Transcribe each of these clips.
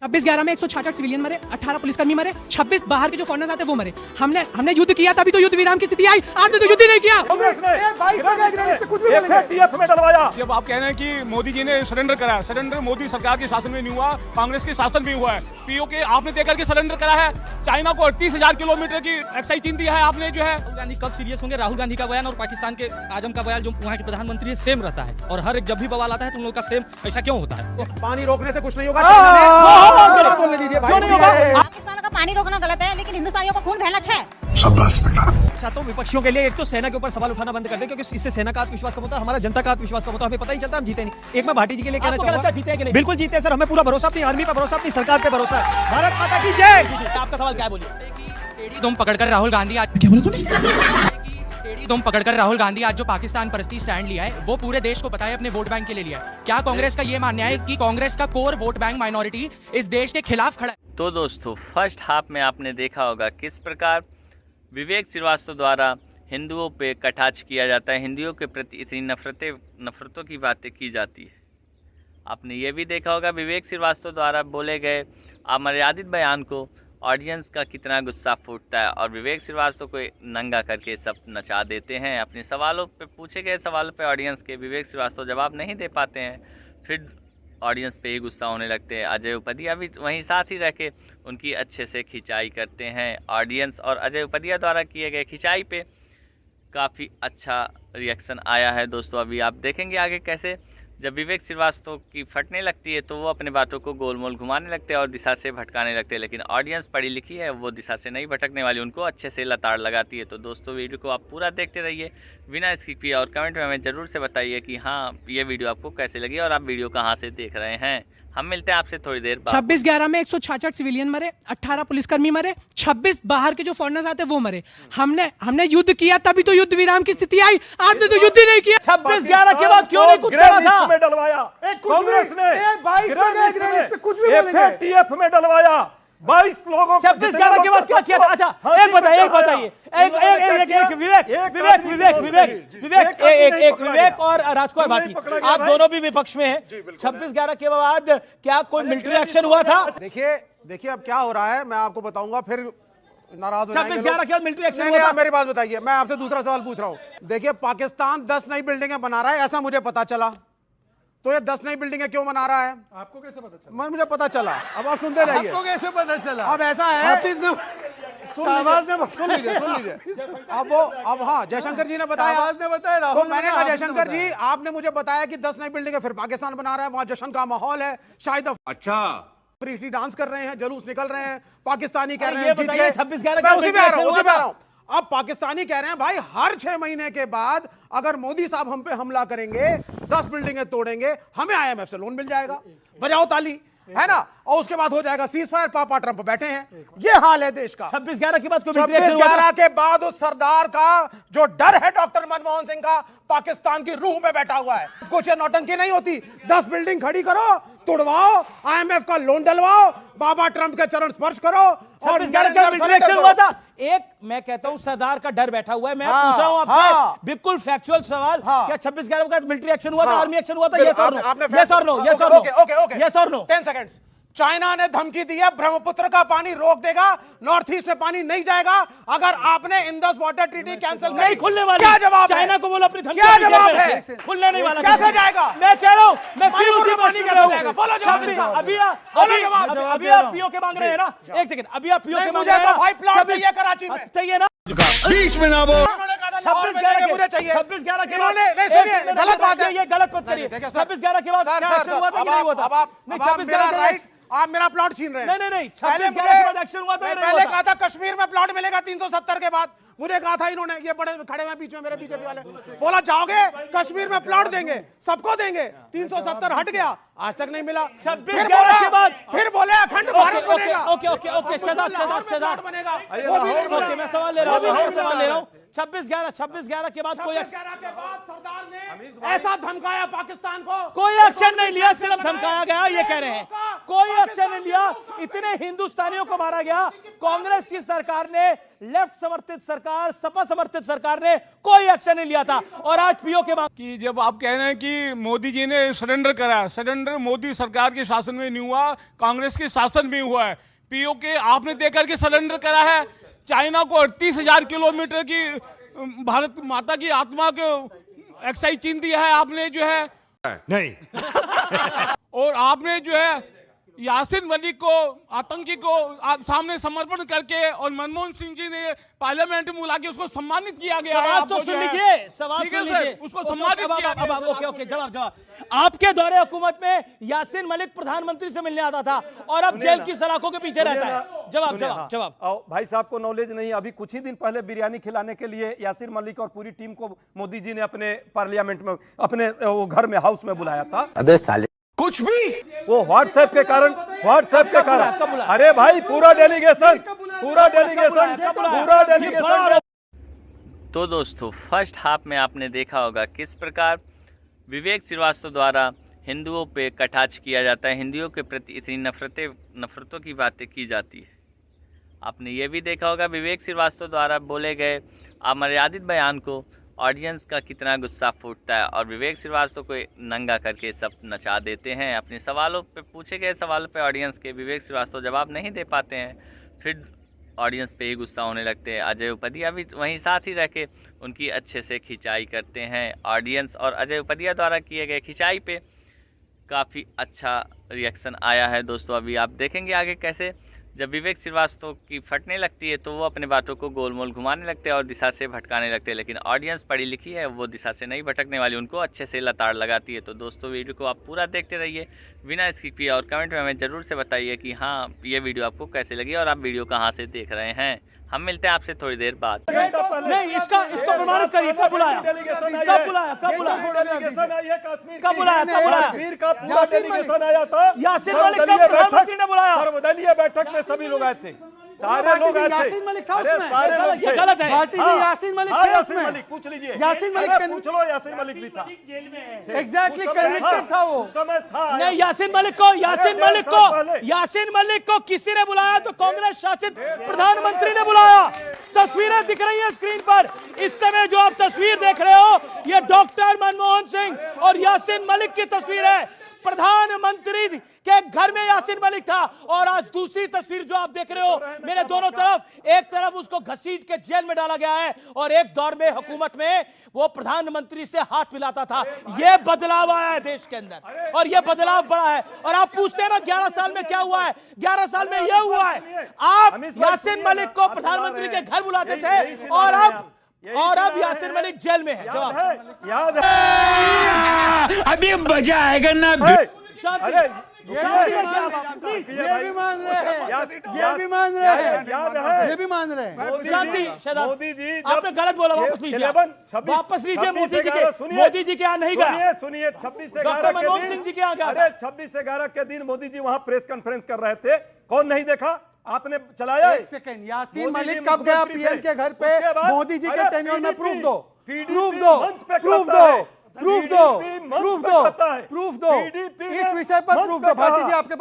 26/11 में 166 सिविलियन मरे, 18 पुलिसकर्मी मरे, 26 बाहर के जो फॉरेनर्स आते वो मरे। हमने युद्ध किया तभी तो युद्ध विराम की स्थिति आई। आपने तो युद्ध ही नहीं किया। में डलवाया। जब आप कह रहे हैं कि मोदी जी ने सरेंडर करा, सरेंडर मोदी सरकार के शासन में नहीं हुआ, कांग्रेस के शासन में हुआ है। पीओके आपने देकर के सरेंडर करा है। चाइना को 38,000 किलोमीटर की एक्साइज चीन दिया है आपने जो है। राहुल गांधी कब सीरियस होंगे? राहुल गांधी का बयान और पाकिस्तान के आजम का बयान जो वहाँ के प्रधानमंत्री सेम रहता है, और हर एक जब भी बवाल आता है तो उन लोगों का सेम। ऐसा क्यों होता है? पानी रोकने से कुछ नहीं होगा। पाकिस्तान का पानी रोकना गलत है, लेकिन हिंदुस्तानियों का खून बहना अच्छा है। चाहता हूँ विपक्षियों के लिए एक तो सेना के ऊपर सवाल उठाना बंद कर दे, क्योंकि इससे सेना का आत्मविश्वास कम होता है, हमारा जनता का आत्मविश्वास कम होता है। हमें पता ही चलता है हम जीते नहीं। एक मैं भाटी जी के लिए कहना चाहूंगा, जीते कि नहीं? बिल्कुल जीते हैं सर, हमें पूरा भरोसा, अपनी आर्मी पर भरोसा, अपनी सरकार पे भरोसा है। भारत माता की जय। आपका सवाल क्या है, बोलिए। टेढ़ी दुम पकड़कर राहुल गांधी आज क्या बोले तूने? टेढ़ी दुम पकड़कर राहुल गांधी आज जो पाकिस्तान परस्ती स्टैंड लिया है वो पूरे देश को पता है अपने वोट बैंक के लिए लिया है। क्या कांग्रेस का ये मानना है कि कांग्रेस का कोर वोट बैंक माइनॉरिटी इस देश के खिलाफ खड़ा है? तो दोस्तों, फर्स्ट हाफ में आपने देखा होगा किस प्रकार विवेक श्रीवास्तव द्वारा हिंदुओं पे कटाक्ष किया जाता है, हिंदुओं के प्रति इतनी नफरतों की बातें की जाती है। आपने ये भी देखा होगा विवेक श्रीवास्तव द्वारा बोले गए अमर्यादित बयान को ऑडियंस का कितना गुस्सा फूटता है, और विवेक श्रीवास्तव को नंगा करके सब नचा देते हैं। अपने सवालों पे, पूछे गए सवालों पे ऑडियंस के विवेक श्रीवास्तव जवाब नहीं दे पाते हैं, फिर ऑडियंस पे ही गुस्सा होने लगते हैं। अजय उपधिया भी वहीं साथ ही रह के उनकी अच्छे से खिंचाई करते हैं ऑडियंस, और अजय उपधिया द्वारा किए गए खिंचाई पे काफ़ी अच्छा रिएक्शन आया है। दोस्तों अभी आप देखेंगे आगे कैसे जब विवेक श्रीवास्तव की फटने लगती है तो वो अपने बातों को गोलमोल घुमाने लगते हैं और दिशा से भटकाने लगते हैं, लेकिन ऑडियंस पढ़ी लिखी है, वो दिशा से नहीं भटकने वाली, उनको अच्छे से लताड़ लगाती है। तो दोस्तों वीडियो को आप पूरा देखते रहिए बिना स्किप किए, और कमेंट में हमें ज़रूर से बताइए कि हाँ ये वीडियो आपको कैसे लगी और आप वीडियो कहाँ से देख रहे हैं। हम मिलते हैं आपसे थोड़ी देर बाद। 26/11 में 166 सिविलियन मरे, 18 पुलिसकर्मी मरे, 26 बाहर के जो फॉरेनर्स आते वो मरे। हमने युद्ध किया तभी तो युद्ध विराम की स्थिति आई। आपने तो युद्ध ही नहीं किया। 26/11 के बाद क्यों नहीं कुछ करा था? में डलवाया कांग्रेस ने, कुछ भी बोलेंगे। टीएफ में डलवाया 22 लोगों। 26/11 के बाद क्या किया था? अच्छा एक बताइए विवेक और राजकुमार भाटी, आप दोनों भी विपक्ष में हैं। 26/11 के बाद क्या कोई मिलिट्री एक्शन हुआ था? देखिए अब क्या हो रहा है मैं आपको बताऊंगा, फिर नाराज हो जाएंगे। 26/11 के बाद मिलिट्री एक्शन हुआ था? मेरी बात बताइए, मैं आपसे दूसरा सवाल पूछ रहा हूँ। देखिए पाकिस्तान 10 नई बिल्डिंगें बना रहा है, ऐसा मुझे पता चला, तो ये 10 नई बिल्डिंगें क्यों बना रहा है? आपको कैसे पता चला? मुझे पता चला। अब आप सुनते रहिए। आपको कैसे पता चला? अब ऐसा है, सुन लीजिए। अब हाँ, जयशंकर जी ने बताया, तो मैंने कहा जयशंकर जी आपने मुझे बताया कि 10 नई बिल्डिंगें फिर पाकिस्तान बना रहा है, वहां जश्न का माहौल है, शायद अच्छा फ्री डांस कर रहे हैं, जुलूस निकल रहे हैं, पाकिस्तानी कह रहे हैं जीत गए। 26/11 उसी पे आ रहा हूं। अब पाकिस्तानी कह रहे हैं भाई हर 6 महीने के बाद अगर मोदी साहब हम पे हमला करेंगे, 10 बिल्डिंगें तोड़ेंगे, हमें IMF से लोन मिल जाएगा, बजाओ ताली, है ना, और उसके बाद हो जाएगा सीज फायर, पापा ट्रंप बैठे हैं। ये हाल है देश का। 26/11 के बाद 26/11 के बाद उस सरदार का जो डर है डॉक्टर मनमोहन सिंह का, पाकिस्तान की रूह में बैठा हुआ है। कुछ नौटंकी नहीं होती, 10 बिल्डिंग खड़ी करो, तोड़वाओ, IMF का लोन डलवाओ, बाबा ट्रंप के चरण स्पर्श करो, और मिलिट्री एक्शन हुआ था। एक मैं कहता हूं सरदार का डर बैठा हुआ है। मैं पूछ रहा हूं आपसे बिल्कुल फैक्चुअल सवाल, क्या 26/11 का मिलिट्री एक्शन हुआ था, आर्मी एक्शन हुआ था? यस और नो, यस और नो, यस और नो, यस और नो। 10 सेकंड्स। चाइना ने धमकी दी है ब्रह्मपुत्र का पानी रोक देगा, नॉर्थ ईस्ट में पानी नहीं जाएगा अगर आपने इंडस वाटर ट्रीटी कैंसिल नहीं खुलने वाली। क्या जवाब? चाइना को बोलो अपनी धमकी। क्या जवाब है? खुलने नहीं वाला। कैसे जाएगा? मैं कह रहा हूं, मैं फिर उसी पानी कैसे जाएगा? बोलो जवाब। अभी आप पीओ के मांग रहे हैं ना? एक सेकंड, अभी आप पीओ के मांग रहे हैं ना? भाई प्लॉट चाहिए कराची में, चाहिए ना? बीच में ना बोल। 26/11 चाहिए। 26/11 के बाद गलत बात है, ये गलत मत करिए। 26/11 के बाद क्या एक्शन हुआ था कि नहीं हुआ था? नहीं 26/11 आप मेरा प्लॉट छीन रहे हैं। नहीं 26/11 के बाद एक्शन हुआ था। पहले कहा था कश्मीर में प्लॉट मिलेगा 370 के बाद, मुझे कहा था इन्होंने, ये बड़े खड़े हुए बीच में मेरे बीजेपी वाले, बोला जाओगे कश्मीर में प्लॉट देंगे, सबको देंगे, 370 हट गया, आज तक नहीं मिला। 26/11 के बाद फिर बोले अखंड भारत बनेगा। ओके शहजाद बनेगा, ओके मैं सवाल ले रहा हूँ, 26/11 के बाद कोई 26/11 के बाद सरदार ने ऐसा धमकाया पाकिस्तान को, कोई एक्शन नहीं लिया, सिर्फ धमकाया गया, ये कह रहे हैं। कोई एक्शन नहीं लिया, इतने हिंदुस्तानियों को मारा गया। कांग्रेस की सरकार ने, लेफ्ट समर्थित सरकार, सपा समर्थित सरकार ने कोई एक्शन नहीं लिया था। और आज पीओ के कि जब आप कह रहे हैं कि मोदी जी ने सरेंडर करा, सरेंडर मोदी सरकार के शासन में नहीं हुआ, कांग्रेस के शासन में हुआ है। पीओ के आपने देकर के सरेंडर करा है चाइना को 38,000 किलोमीटर की भारत माता की आत्मा को एक्साइज चीन दिया है आपने, जो है नहीं और आपने जो है यासीन मलिक को, आतंकी को सामने समर्पण करके, और मनमोहन सिंह जी ने पार्लियामेंट में बुला के उसको सम्मानित किया गया। सवाल तो सुन लीजिए, सवाल सुन लीजिए, उसको सम्मानित किया गया। ओके, जवाब। आपके दौरे हुकूमत में यासीन मलिक प्रधानमंत्री से मिलने आता था और अब जेल की सलाखों के पीछे रहता है। जवाब। भाई साहब को नॉलेज नहीं, अभी कुछ ही दिन पहले बिरयानी खिलाने के लिए यासीन मलिक और पूरी टीम को मोदी जी ने अपने पार्लियामेंट में, अपने वो घर में, हाउस में बुलाया था। अबे साले कुछ भी वो व्हाट्सएप के कारण, अरे भाई पूरा डेलीगेशन तो दोस्तों, फर्स्ट हाफ में आपने देखा होगा किस प्रकार विवेक श्रीवास्तव द्वारा हिंदुओं पे कटाक्ष किया जाता है, हिंदुओं के प्रति इतनी नफरतों की बातें की जाती है। आपने ये भी देखा होगा विवेक श्रीवास्तव द्वारा बोले गए अमर्यादित बयान को ऑडियंस का कितना गुस्सा फूटता है, और विवेक श्रीवास्तव को नंगा करके सब नचा देते हैं। अपने सवालों पे, पूछे गए सवालों पे ऑडियंस के विवेक श्रीवास्तव जवाब नहीं दे पाते हैं, फिर ऑडियंस पे ही गुस्सा होने लगते हैं। अजय उपधिया भी वहीं साथ ही रह के उनकी अच्छे से खिंचाई करते हैं ऑडियंस, और अजय उपधिया द्वारा किए गए खिंचाई पे काफ़ी अच्छा रिएक्शन आया है। दोस्तों अभी आप देखेंगे आगे कैसे जब विवेक श्रीवास्तव की फटने लगती है तो वो अपने बातों को गोलमोल घुमाने लगते हैं और दिशा से भटकाने लगते हैं, लेकिन ऑडियंस पढ़ी लिखी है, वो दिशा से नहीं भटकने वाली, उनको अच्छे से लताड़ लगाती है। तो दोस्तों वीडियो को आप पूरा देखते रहिए बिना स्किप किए, और कमेंट में हमें ज़रूर से बताइए कि हाँ ये वीडियो आपको कैसे लगी और आप वीडियो कहाँ से देख रहे हैं। हम मिलते हैं आपसे थोड़ी देर बाद। नहीं, इसको प्रमाणित करिए, कब बुलाया कश्मीर का पूरा डेलीगेशन आया था। यासीन मलिक का प्रधानमंत्री ने बुलाया, सर्वदलीय बैठक में सभी लोग आए थे, सारे लोग आए थे। यासीन मलिक था अरे उसमें, सारे लोग ये गलत है। पार्टी में यासीन मलिक थे यासीन उसमें। मलिक पूछ लीजिए, यासीन मलिक पूछ लो, यासीन मलिक भी था, एग्जैक्टली कन्विक्टेड था वो। समय था नहीं, यासीन मलिक को किसी ने बुलाया तो कांग्रेस शासित प्रधानमंत्री ने बुलाया। तस्वीरें दिख रही हैं स्क्रीन पर, इस समय जो आप तस्वीर देख रहे हो ये डॉक्टर मनमोहन सिंह और यासीन मलिक की तस्वीर है। प्रधानमंत्री के घर में यासीन मलिक था, और आज दूसरी तस्वीर जो आप देख रहे हो मेरे दोनों तरफ, एक तरफ उसको घसीट के जेल में डाला गया है और एक दौर में हुकूमत में वो प्रधानमंत्री से हाथ मिलाता था। ये बदलाव आया है देश के अंदर, और ये बदलाव बड़ा है। और आप पूछते हैं ना 11 साल में क्या हुआ है, 11 साल में यह हुआ है, आप यासीन मलिक को प्रधानमंत्री के घर बुलाते थे और अब यासीन मलिक जेल में है। जवाब याद है, अभी मजा आएगा ना। शांति, ये भी मान रहे हैं, शांति। शहजाद मोदी जी आपने गलत बोला, वापस लीजिए, वापस लीजिए। मोदी जी के यहाँ नहीं गया, सुनिए 26 से डॉक्टर मनमोहन सिंह जी के यहाँ गया। अरे 26 से 11 के दिन मोदी जी वहां प्रेस कॉन्फ्रेंस कर रहे थे, कौन नहीं देखा? आपने चलाया। एक सेकंड, यासीन मलिक कब गया पीएम के घर पे? मोदी जी के टेन्योर में प्रूफ दो। इस विषय पर प्रूफ दो। भाटी जी आपके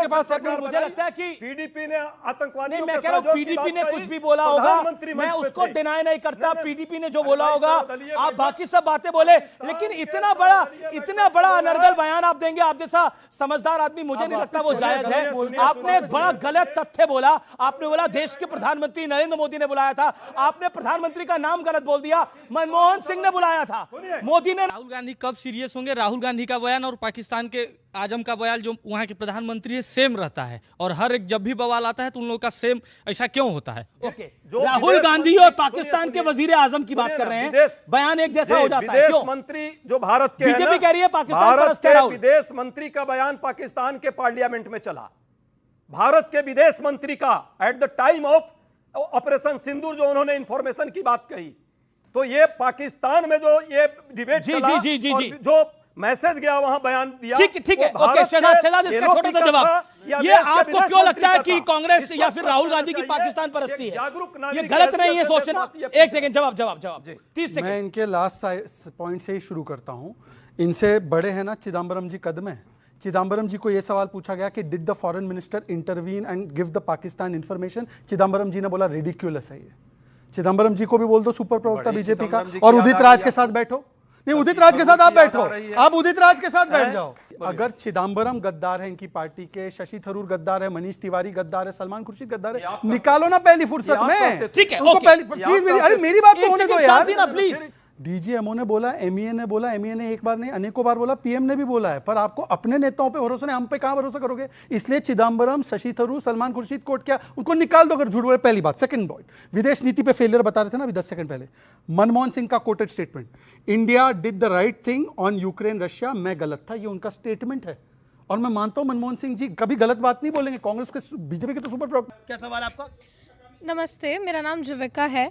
पास, मुझे लगता है कि पीडीपी ने आतंकवादियों, मैं कह रहा हूँ पीडीपी ने कुछ भी बोला होगा, मैं उसको डिनाई नहीं करता। पीडीपी ने जो बोला होगा, आप बाकी सब बातें बोले, लेकिन इतना बड़ा अनर्गल बयान आप देंगे, आप जैसा समझदार आदमी, मुझे नहीं लगता वो जायज है। आपने एक बड़ा गलत तथ्य बोला, आपने बोला देश के प्रधानमंत्री नरेंद्र मोदी ने बुलाया था, आपने प्रधानमंत्री का नाम गलत बोल दिया, मनमोहन सिंह ने बुलाया था, मोदी ने। राहुल गांधी कब सीरियस होंगे? राहुल गांधी का बयान और पाकिस्तान के आजम का बयान जो वहाँ के प्रधानमंत्री है सेम रहता है, और हर एक जब भी बवाल आता है तो उन लोगों का सेम। ऐसा क्यों होता है? ओके, राहुल गांधी और पाकिस्तान के वजीर आजम की बात कर रहे हैं, बयान एक जैसा हो जाता है। विदेश मंत्री जो भारत के, बीजेपी कह रही है पाकिस्तान भारत के विदेश मंत्री का बयान पाकिस्तान के पार्लियामेंट में चला। भारत के विदेश मंत्री का at the time of operation Sindoor जो उन्होंने इंफॉर्मेशन की बात कही, तो ये पाकिस्तान में जो ये डिबेट चला, जो मैसेज गया वहां बयान दिया। ठीक है, ओके, शहजाद इसका छोटा सा जवाब, ये आपको क्यों लगता है कि कांग्रेस या फिर राहुल गांधी की पाकिस्तान परस्ती है? ये गलत नहीं है सोचना। एक सेकंड, जवाब 30 सेकंड। मैं इनके लास्ट पॉइंट से ही शुरू करता हूं। इनसे बड़े हैं ना चिदम्बरम जी कद में। चिदम्बरम जी को यह सवाल पूछा गया कि did the foreign minister intervene and give the Pakistan information. Chidambaram ji ने बोला रिडिक्यूलस है ये। चिदम्बरम जी को भी बोल दो सुपर प्रवक्ता बीजेपी का, और उदित राज के साथ बैठो। नहीं, उदित राज के साथ आप बैठो, आप उदित राज के साथ बैठ जाओ। अगर चिदम्बरम गद्दार है इनकी पार्टी के, शशि थरूर गद्दार है, मनीष तिवारी गद्दार है, सलमान खुर्शीद गद्दार है, निकालो ना पहली फुर्सत में। ठीक है, उनको पहली प्लीज, अरे मेरी बात तो होने दो यार प्लीज। डीजीएमओ ने बोला, एमईए ने बोला, एमईए ने एक बार नहीं अनेकों बार बोला, पीएम ने भी बोला है, पर आपको अपने नेताओं पे भरोसा नहीं, हम पे कहां भरोसा करोगे? इसलिए चिदम्बरम, शशि थरूर, सलमान खुर्शीद कोर्ट क्या उनको निकाल दो अगर झूठ बोले। पहली बात। सेकंड पॉइंट, विदेश नीति पे फेलियर बता रहे थे ना अभी 10 सेकंड पहले, मनमोहन सिंह का coated statement, India did the right thing on Ukraine Russia, मैं गलत था, ये उनका स्टेटमेंट है। और मैं मानता हूं मनमोहन सिंह जी कभी गलत बात नहीं बोलेंगे। कांग्रेस के, बीजेपी के तो सुपर प्रवक्ता। क्या सवाल आपका? नमस्ते, मेरा नाम जुविका है।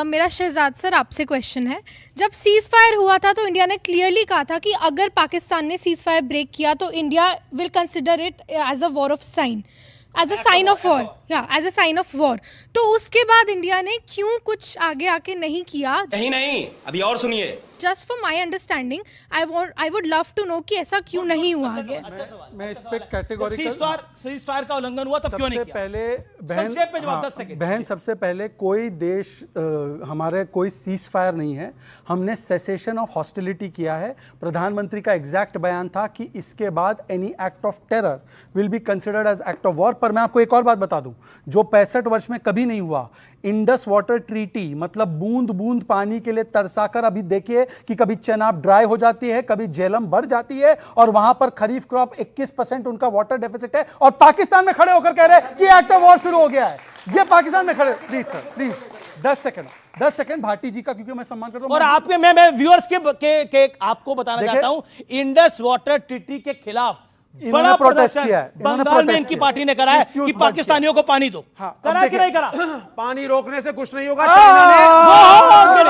मेरा शहजाद सर आपसे क्वेश्चन है। जब सीज़ फायर हुआ था तो इंडिया ने क्लियरली कहा था कि अगर पाकिस्तान ने सीज़ फायर ब्रेक किया तो India will consider it as a war of sign, as a sign of war, या as a sign of war. तो उसके बाद इंडिया ने क्यों कुछ आगे आके नहीं किया? नहीं, अभी और सुनिए। Just for my understanding I would love to know कि ऐसा क्यों नहीं हुआ आगे। मैं इस पे कैटेगोरिकल, सीज फायर का उल्लंघन हुआ तब क्यों नहीं किया? पहले संक्षेप में जवाब 10 सेकंड। बहन, सबसे पहले कोई देश हमारे कोई सीज फायर नहीं है, हमने सेसेशन ऑफ हॉस्टिलिटी किया है। प्रधानमंत्री का एग्जैक्ट बयान था कि इसके बाद any act of terror will be considered as act of war. पर मैं आपको एक और बात बता दूं जो 65 वर्ष में कभी नहीं हुआ, इंडस वाटर ट्रीटी, मतलब बूंद बूंद पानी के लिए तरसाकर, अभी देखिए कि कभी चेनाब ड्राई हो जाती है, कभी झेलम बढ़ जाती है, और वहां पर खरीफ क्रॉप 21% उनका वाटर डेफिसिट है, और पाकिस्तान में खड़े होकर कह रहे हैं कि एक्ट ऑफ वॉर शुरू हो गया है। ये पाकिस्तान में खड़े, please sir please 10 second Bhati ji का, क्योंकि मैं सम्मान कर रहा हूं। और आपके मैं व्यूअर्स के आपको बताना चाहता हूं, इंडस वाटर ट्रीटी के खिलाफ बड़ा प्रोटेस्ट किया है बंगाल में इनकी पार्टी ने करा है कि पाकिस्तानियों को पानी दो। करा कि नहीं करा? पानी रोकने से कुछ नहीं होगा।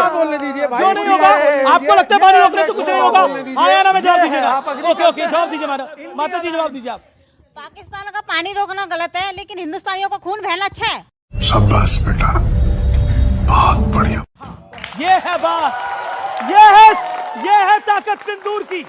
बोलने दीजिए भाई, क्यों नहीं होगा? आपको लगता है पानी रोकने से कुछ नहीं होगा? हाँ या ना में जवाब दीजिएगा। ओके, जवाब दीजिए माता जी, जवाब दीजिए आप। पाकिस्तान का पानी रोकना गलत है, लेकिन हिंदुस्तानियों का खून बहना अच्छा है। शाबाश बेटा, बहुत बढ़िया। ये है बात, ये है ताकत सिंदूर की।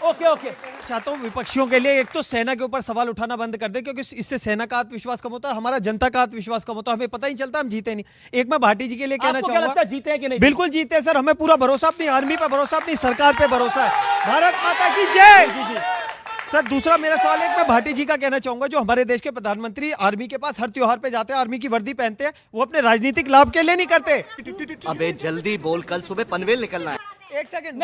ओके चाहता हूँ विपक्षियों के लिए एक तो सेना के ऊपर सवाल उठाना बंद कर दे, क्योंकि इससे सेना का आत्मविश्वास कम होता है, हमारा जनता का आत्मविश्वास कम होता है, हमें पता ही चलता हम जीते नहीं। एक मैं भाटी जी के लिए कहना चाहूंगा, जीते हैं कि नहीं? बिल्कुल जीते सर, हमें पूरा भरोसा, अपनी आर्मी पे भरोसा, अपनी सरकार पे भरोसा है। भारत माता की जय। सर दूसरा मेरा सवाल है, मैं भाटी जी का कहना चाहूंगा, जो हमारे देश के प्रधानमंत्री आर्मी के पास हर त्योहार पे जाते हैं, आर्मी की वर्दी पहनते हैं, वो अपने राजनीतिक लाभ के लिए नहीं करते। अबे जल्दी बोल, कल सुबह पनवेल निकलना है। एक सेकंड,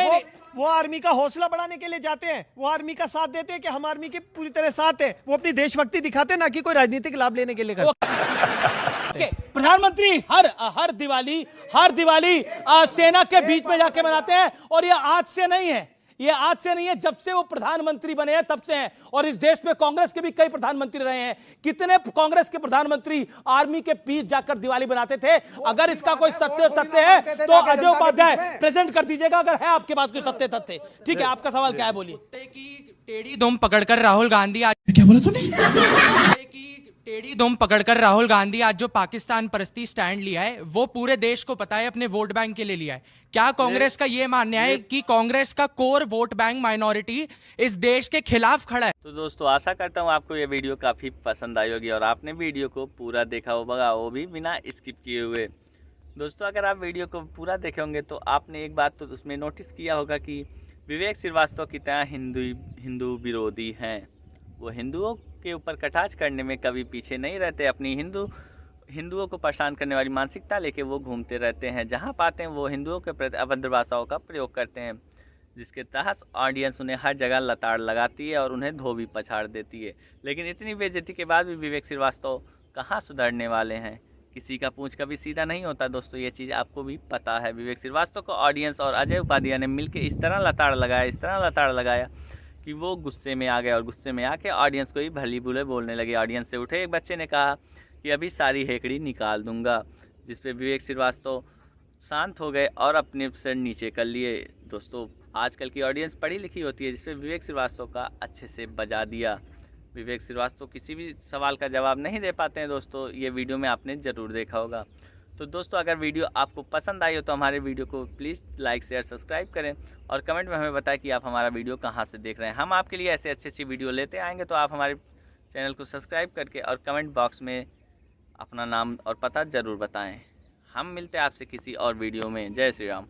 वो आर्मी का हौसला बढ़ाने के लिए जाते हैं, वो आर्मी का साथ देते हैं कि हम आर्मी के पूरी तरह साथ हैं, वो अपनी देशभक्ति दिखाते हैं, ना कि कोई राजनीतिक लाभ लेने के लिए करते। प्रधानमंत्री हर दिवाली सेना के बीच में जाके मनाते हैं, और ये आज से नहीं है, जब से वो प्रधानमंत्री बने हैं तब से है। और इस देश में कांग्रेस के भी कई प्रधानमंत्री रहे हैं। कितने कांग्रेस के प्रधानमंत्री आर्मी के बीच जाकर दिवाली बनाते थे? अगर इसका कोई सत्य तथ्य है तो अजय उपाध्याय प्रेजेंट कर दीजिएगा, अगर है आपके पास कोई सत्य तथ्य। ठीक है, आपका सवाल क्या है, बोलिए। टेढ़ी दुम पकड़कर राहुल गांधी आज, क्या बोला तूने? टेढ़ी दुम पकड़कर राहुल गांधी आज जो पाकिस्तान परस्ती स्टैंड लिया है, वो पूरे देश को पता है अपने वोट बैंक के लिए लिया है। क्या कांग्रेस का ये मानना है कि कांग्रेस का कोर वोट बैंक माइनॉरिटी इस देश के खिलाफ खड़ा है? तो दोस्तों आशा करता हूँ आपको ये वीडियो काफ़ी पसंद आई होगी और आपने वीडियो को पूरा देखा होगा, वो भी बिना स्किप किए हुए। दोस्तों अगर आप वीडियो को पूरा देखे होंगे तो आपने एक बात तो उसमें नोटिस किया होगा कि विवेक श्रीवास्तव की तरह हिंदू विरोधी हैं। वो हिंदुओं के ऊपर कटाक्ष करने में कभी पीछे नहीं रहते, अपनी हिंदुओं को परेशान करने वाली मानसिकता लेके वो घूमते रहते हैं। जहाँ पाते हैं वो हिंदुओं के प्रति अभद्र भाषाओं का प्रयोग करते हैं, जिसके तहत ऑडियंस उन्हें हर जगह लताड़ लगाती है और उन्हें धोबी पछाड़ देती है। लेकिन इतनी बेइज्जती के बाद भी विवेक श्रीवास्तव कहाँ सुधरने वाले हैं? किसी का पूंछ कभी सीधा नहीं होता दोस्तों, ये चीज़ आपको भी पता है। विवेक श्रीवास्तव को ऑडियंस और अजय उपाध्याय ने मिलकर इस तरह लताड़ लगाया कि वो गुस्से में आ गए और गुस्से में आके ऑडियंस को ही भली बुले बोलने लगे। ऑडियंस से उठे एक बच्चे ने कहा कि अभी सारी हेकड़ी निकाल दूंगा, जिस पे विवेक श्रीवास्तव शांत हो गए और अपने सिर नीचे कर लिए। दोस्तों आजकल की ऑडियंस पढ़ी लिखी होती है, जिस पे विवेक श्रीवास्तव का अच्छे से बजा दिया। विवेक श्रीवास्तव किसी भी सवाल का जवाब नहीं दे पाते हैं दोस्तों, ये वीडियो में आपने ज़रूर देखा होगा। तो दोस्तों अगर वीडियो आपको पसंद आई हो तो हमारे वीडियो को प्लीज़ लाइक शेयर सब्सक्राइब करें और कमेंट में हमें बताएं कि आप हमारा वीडियो कहाँ से देख रहे हैं। हम आपके लिए ऐसे अच्छी वीडियो लेते आएंगे, तो आप हमारे चैनल को सब्सक्राइब करके और कमेंट बॉक्स में अपना नाम और पता ज़रूर बताएं। हम मिलते हैं आपसे किसी और वीडियो में। जय श्री राम।